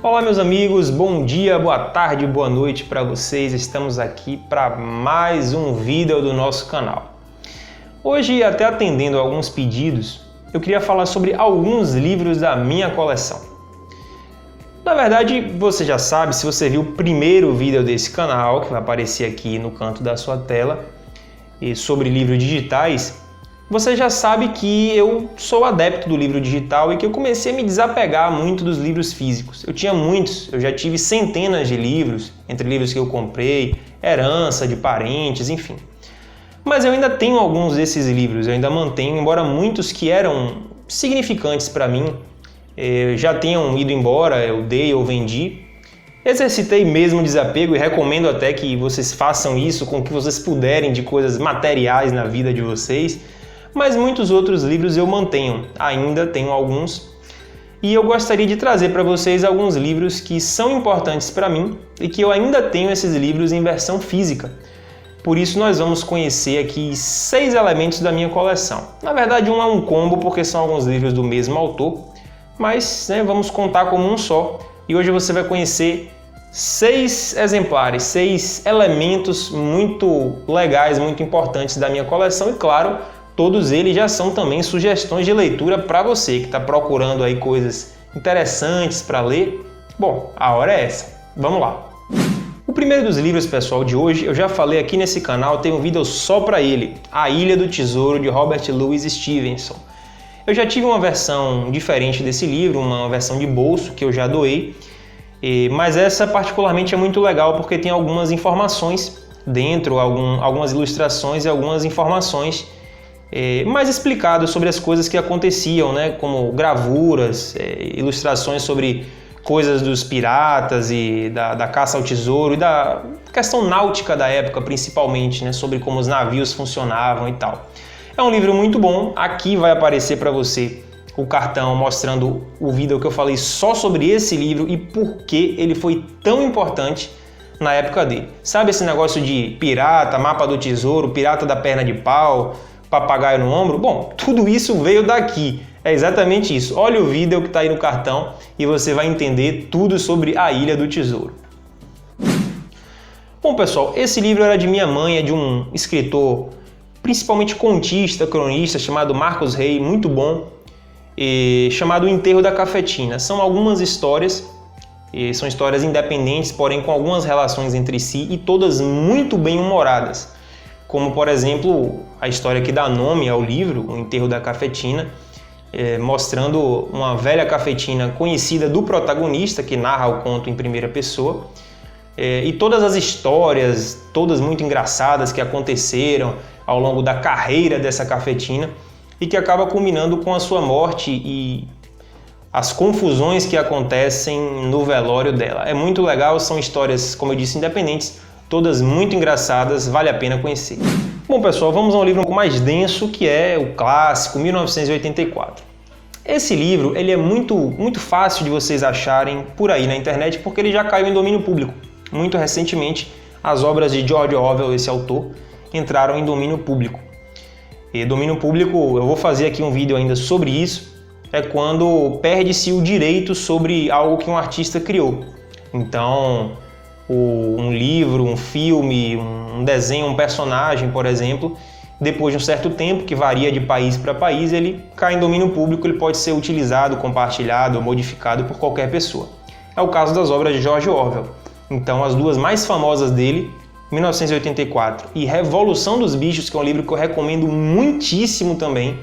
Olá meus amigos, bom dia, boa tarde, boa noite para vocês. Estamos aqui para mais um vídeo do nosso canal. Hoje, até atendendo a alguns pedidos, eu queria falar sobre alguns livros da minha coleção. Na verdade, você já sabe, se você viu o primeiro vídeo desse canal, que vai aparecer aqui no canto da sua tela, sobre livros digitais, você já sabe que eu sou adepto do livro digital e que eu comecei a me desapegar muito dos livros físicos. Eu tinha muitos, eu já tive centenas de livros, entre livros que eu comprei, herança de parentes, enfim. Mas eu ainda tenho alguns desses livros, eu ainda mantenho, embora muitos que eram significantes para mim já tenham ido embora, eu dei ou vendi. Exercitei mesmo o desapego e recomendo até que vocês façam isso com o que vocês puderem de coisas materiais na vida de vocês. Mas muitos outros livros eu mantenho, ainda tenho alguns, e eu gostaria de trazer para vocês alguns livros que são importantes para mim e que eu ainda tenho esses livros em versão física. Por isso nós vamos conhecer aqui 6 elementos da minha coleção. Na verdade um é um combo porque são alguns livros do mesmo autor, mas vamos contar como um só. E hoje você vai conhecer 6 exemplares, 6 elementos muito legais, muito importantes da minha coleção e claro, todos eles já são também sugestões de leitura para você que está procurando aí coisas interessantes para ler. Bom, a hora é essa. Vamos lá. O primeiro dos livros, pessoal, de hoje, eu já falei aqui nesse canal, tem um vídeo só para ele, A Ilha do Tesouro, de Robert Louis Stevenson. Eu já tive uma versão diferente desse livro, uma versão de bolso que eu já doei, mas essa particularmente é muito legal porque tem algumas informações dentro, algumas ilustrações e algumas informações mais explicado sobre as coisas que aconteciam, como gravuras, ilustrações sobre coisas dos piratas e da caça ao tesouro e da questão náutica da época principalmente, sobre como os navios funcionavam e tal. É um livro muito bom, aqui vai aparecer para você o cartão mostrando o vídeo que eu falei só sobre esse livro e por que ele foi tão importante na época dele. Sabe esse negócio de pirata, mapa do tesouro, pirata da perna de pau, papagaio no ombro? Bom, tudo isso veio daqui. É exatamente isso. Olha o vídeo que está aí no cartão e você vai entender tudo sobre a Ilha do Tesouro. Bom, pessoal, esse livro era de minha mãe, é de um escritor, principalmente contista, cronista, chamado Marcos Rey, muito bom, chamado O Enterro da Cafetina. São algumas histórias, são histórias independentes, porém com algumas relações entre si e todas muito bem humoradas. Como, por exemplo, a história que dá nome ao livro, O Enterro da Cafetina, mostrando uma velha cafetina conhecida do protagonista, que narra o conto em primeira pessoa, e todas as histórias, todas muito engraçadas, que aconteceram ao longo da carreira dessa cafetina e que acaba culminando com a sua morte e as confusões que acontecem no velório dela. É muito legal, são histórias, como eu disse, independentes, todas muito engraçadas, vale a pena conhecer. Bom, pessoal, vamos a um livro um pouco mais denso, que é o clássico 1984. Esse livro ele é muito fácil de vocês acharem por aí na internet, porque ele já caiu em domínio público. Muito recentemente, as obras de George Orwell, esse autor, entraram em domínio público. E domínio público, eu vou fazer aqui um vídeo ainda sobre isso, é quando perde-se o direito sobre algo que um artista criou. Então, um livro, um filme, um desenho, um personagem, por exemplo, depois de um certo tempo, que varia de país para país, ele cai em domínio público, ele pode ser utilizado, compartilhado ou modificado por qualquer pessoa. É o caso das obras de George Orwell. Então, as duas mais famosas dele, 1984 e Revolução dos Bichos, que é um livro que eu recomendo muitíssimo também,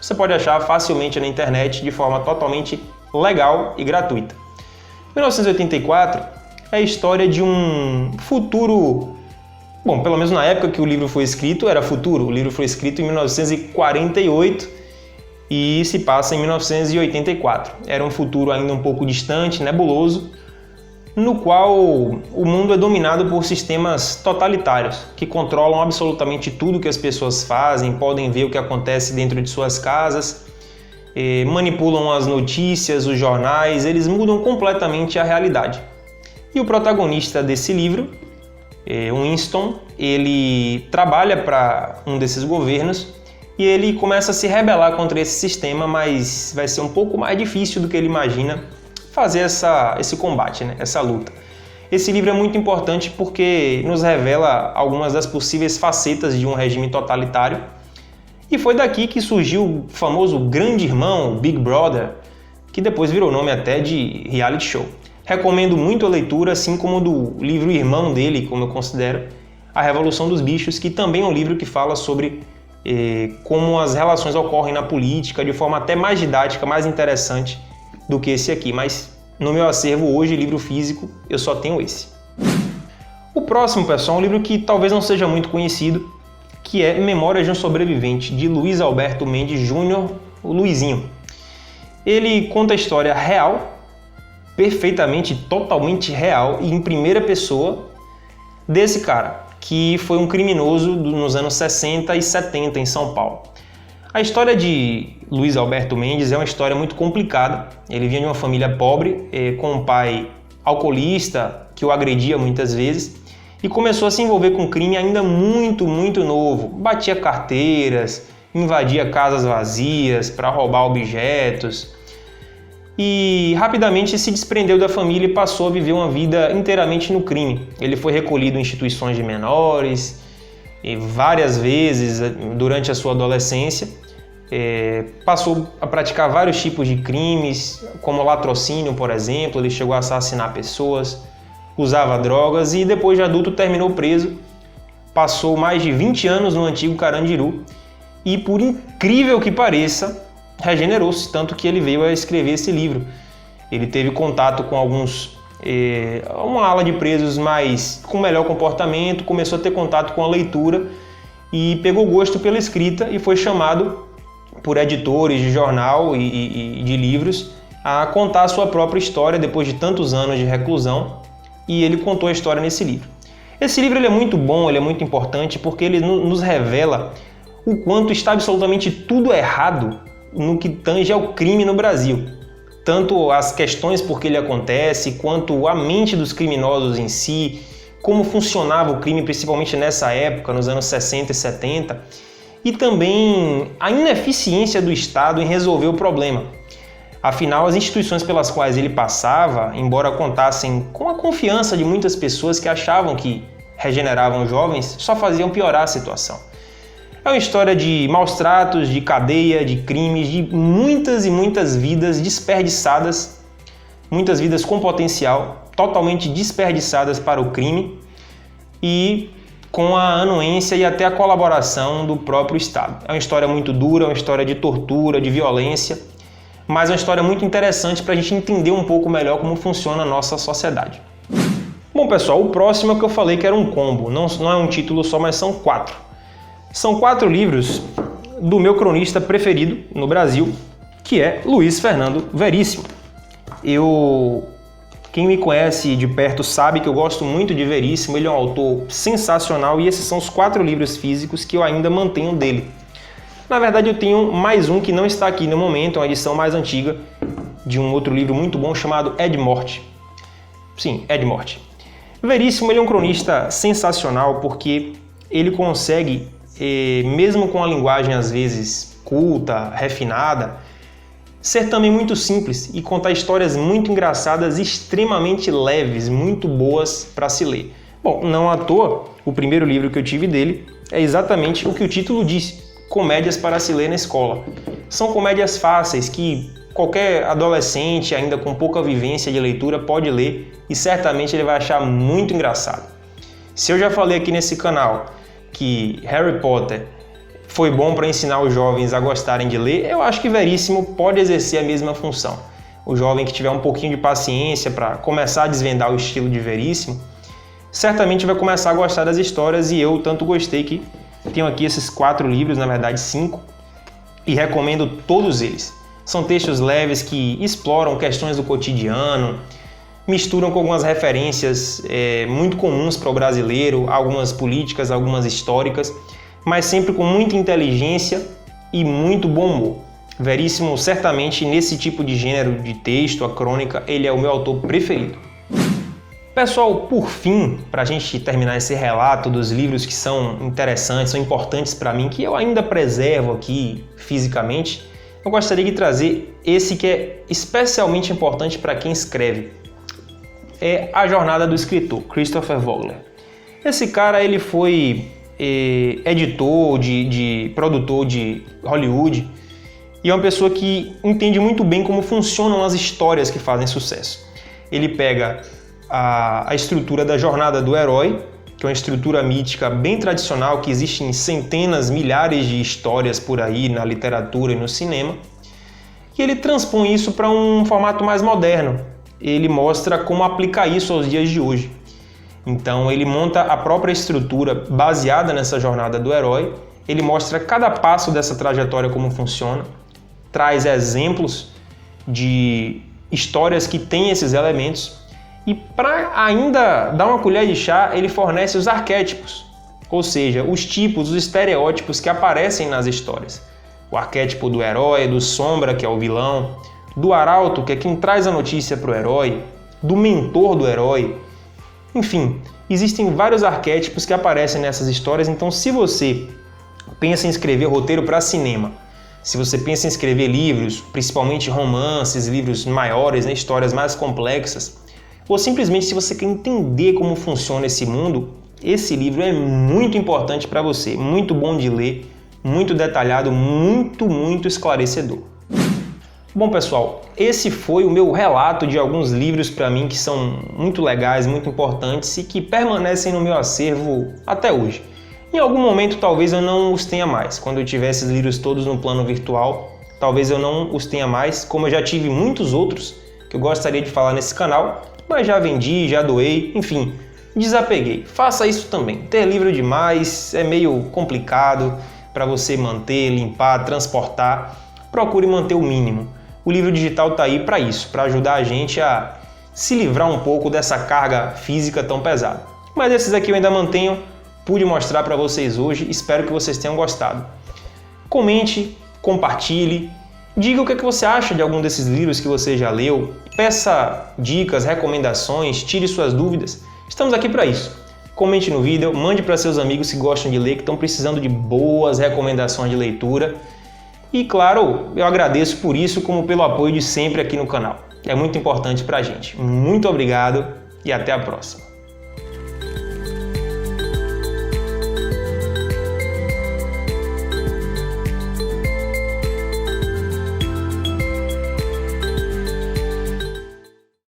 você pode achar facilmente na internet de forma totalmente legal e gratuita. 1984 é a história de um futuro, bom, pelo menos na época que o livro foi escrito, era futuro. O livro foi escrito em 1948 e se passa em 1984. Era um futuro ainda um pouco distante, nebuloso, no qual o mundo é dominado por sistemas totalitários, que controlam absolutamente tudo que as pessoas fazem, podem ver o que acontece dentro de suas casas, manipulam as notícias, os jornais, eles mudam completamente a realidade. E o protagonista desse livro, Winston, ele trabalha para um desses governos e ele começa a se rebelar contra esse sistema, mas vai ser um pouco mais difícil do que ele imagina fazer esse combate, né? Essa luta. Esse livro é muito importante porque nos revela algumas das possíveis facetas de um regime totalitário. E foi daqui que surgiu o famoso Grande Irmão, Big Brother, que depois virou nome até de reality show. Recomendo muito a leitura, assim como do livro irmão dele, como eu considero, A Revolução dos Bichos, que também é um livro que fala sobre como as relações ocorrem na política de forma até mais didática, mais interessante do que esse aqui. Mas no meu acervo hoje, livro físico, eu só tenho esse. O próximo, pessoal, é um livro que talvez não seja muito conhecido, que é Memórias de um Sobrevivente, de Luiz Alberto Mendes Júnior, o Luizinho. Ele conta a história real, perfeitamente, totalmente real e em primeira pessoa desse cara, que foi um criminoso nos anos 60 e 70 em São Paulo. A história de Luiz Alberto Mendes é uma história muito complicada. Ele vinha de uma família pobre, com um pai alcoolista que o agredia muitas vezes e começou a se envolver com crime ainda muito, muito novo. Batia carteiras, invadia casas vazias para roubar objetos e rapidamente se desprendeu da família e passou a viver uma vida inteiramente no crime. Ele foi recolhido em instituições de menores e várias vezes durante a sua adolescência. Passou a praticar vários tipos de crimes, como latrocínio, por exemplo. Ele chegou a assassinar pessoas, usava drogas e depois de adulto terminou preso. Passou mais de 20 anos no antigo Carandiru e, por incrível que pareça, regenerou-se, tanto que ele veio a escrever esse livro. Ele teve contato com uma ala de presos com melhor comportamento, começou a ter contato com a leitura e pegou gosto pela escrita e foi chamado por editores de jornal e de livros a contar a sua própria história depois de tantos anos de reclusão, e ele contou a história nesse livro. Esse livro ele é muito bom, ele é muito importante porque ele nos revela o quanto está absolutamente tudo errado no que tange ao crime no Brasil. Tanto as questões por que ele acontece, quanto a mente dos criminosos em si, como funcionava o crime, principalmente nessa época, nos anos 60 e 70, e também a ineficiência do Estado em resolver o problema. Afinal, as instituições pelas quais ele passava, embora contassem com a confiança de muitas pessoas que achavam que regeneravam jovens, só faziam piorar a situação. É uma história de maus tratos, de cadeia, de crimes, de muitas e muitas vidas desperdiçadas, muitas vidas com potencial, totalmente desperdiçadas para o crime e com a anuência e até a colaboração do próprio Estado. É uma história muito dura, é uma história de tortura, de violência, mas é uma história muito interessante para a gente entender um pouco melhor como funciona a nossa sociedade. Bom, pessoal, o próximo é o que eu falei que era um combo, não é um título só, mas são 4. São 4 livros do meu cronista preferido no Brasil, que é Luiz Fernando Veríssimo. Quem me conhece de perto sabe que eu gosto muito de Veríssimo, ele é um autor sensacional e esses são os 4 livros físicos que eu ainda mantenho dele. Na verdade, eu tenho mais um que não está aqui no momento, é uma edição mais antiga de um outro livro muito bom chamado Ed Morte. Sim, Ed Morte. Veríssimo ele é um cronista sensacional porque ele consegue, mesmo com a linguagem às vezes culta, refinada, ser também muito simples e contar histórias muito engraçadas, extremamente leves, muito boas para se ler. Bom, não à toa, o primeiro livro que eu tive dele é exatamente o que o título diz, Comédias para se ler na escola. São comédias fáceis que qualquer adolescente, ainda com pouca vivência de leitura, pode ler e certamente ele vai achar muito engraçado. Se eu já falei aqui nesse canal que Harry Potter foi bom para ensinar os jovens a gostarem de ler, eu acho que Veríssimo pode exercer a mesma função. O jovem que tiver um pouquinho de paciência para começar a desvendar o estilo de Veríssimo, certamente vai começar a gostar das histórias e eu tanto gostei que tenho aqui esses 4 livros, na verdade 5, e recomendo todos eles. São textos leves que exploram questões do cotidiano, misturam com algumas referências muito comuns para o brasileiro, algumas políticas, algumas históricas, mas sempre com muita inteligência e muito bom humor. Veríssimo, certamente, nesse tipo de gênero de texto, a crônica, ele é o meu autor preferido. Pessoal, por fim, para a gente terminar esse relato dos livros que são interessantes, são importantes para mim, que eu ainda preservo aqui fisicamente, eu gostaria de trazer esse que é especialmente importante para quem escreve. É A Jornada do Escritor, Christopher Vogler. Esse cara ele foi editor, produtor de Hollywood e é uma pessoa que entende muito bem como funcionam as histórias que fazem sucesso. Ele pega a estrutura da jornada do herói, que é uma estrutura mítica bem tradicional que existe em centenas, milhares de histórias por aí na literatura e no cinema, e ele transpõe isso para um formato mais moderno. Ele mostra como aplicar isso aos dias de hoje. Então ele monta a própria estrutura baseada nessa jornada do herói, ele mostra cada passo dessa trajetória como funciona, traz exemplos de histórias que têm esses elementos e para ainda dar uma colher de chá, ele fornece os arquétipos, ou seja, os tipos, os estereótipos que aparecem nas histórias. O arquétipo do herói, do sombra, que é o vilão, do arauto, que é quem traz a notícia para o herói, do mentor do herói. Enfim, existem vários arquétipos que aparecem nessas histórias, então se você pensa em escrever roteiro para cinema, se você pensa em escrever livros, principalmente romances, livros maiores, histórias mais complexas, ou simplesmente se você quer entender como funciona esse mundo, esse livro é muito importante para você, muito bom de ler, muito detalhado, muito esclarecedor. Bom pessoal, esse foi o meu relato de alguns livros para mim que são muito legais, muito importantes e que permanecem no meu acervo até hoje. Em algum momento talvez eu não os tenha mais, quando eu tiver esses livros todos no plano virtual, talvez eu não os tenha mais, como eu já tive muitos outros que eu gostaria de falar nesse canal, mas já vendi, já doei, enfim, desapeguei. Faça isso também. Ter livro demais é meio complicado para você manter, limpar, transportar. Procure manter o mínimo. O livro digital está aí para isso, para ajudar a gente a se livrar um pouco dessa carga física tão pesada. Mas esses aqui eu ainda mantenho, pude mostrar para vocês hoje, espero que vocês tenham gostado. Comente, compartilhe, diga o que você acha de algum desses livros que você já leu, peça dicas, recomendações, tire suas dúvidas. Estamos aqui para isso. Comente no vídeo, mande para seus amigos que gostam de ler, que estão precisando de boas recomendações de leitura. E claro, eu agradeço por isso, como pelo apoio de sempre aqui no canal. É muito importante para a gente. Muito obrigado e até a próxima.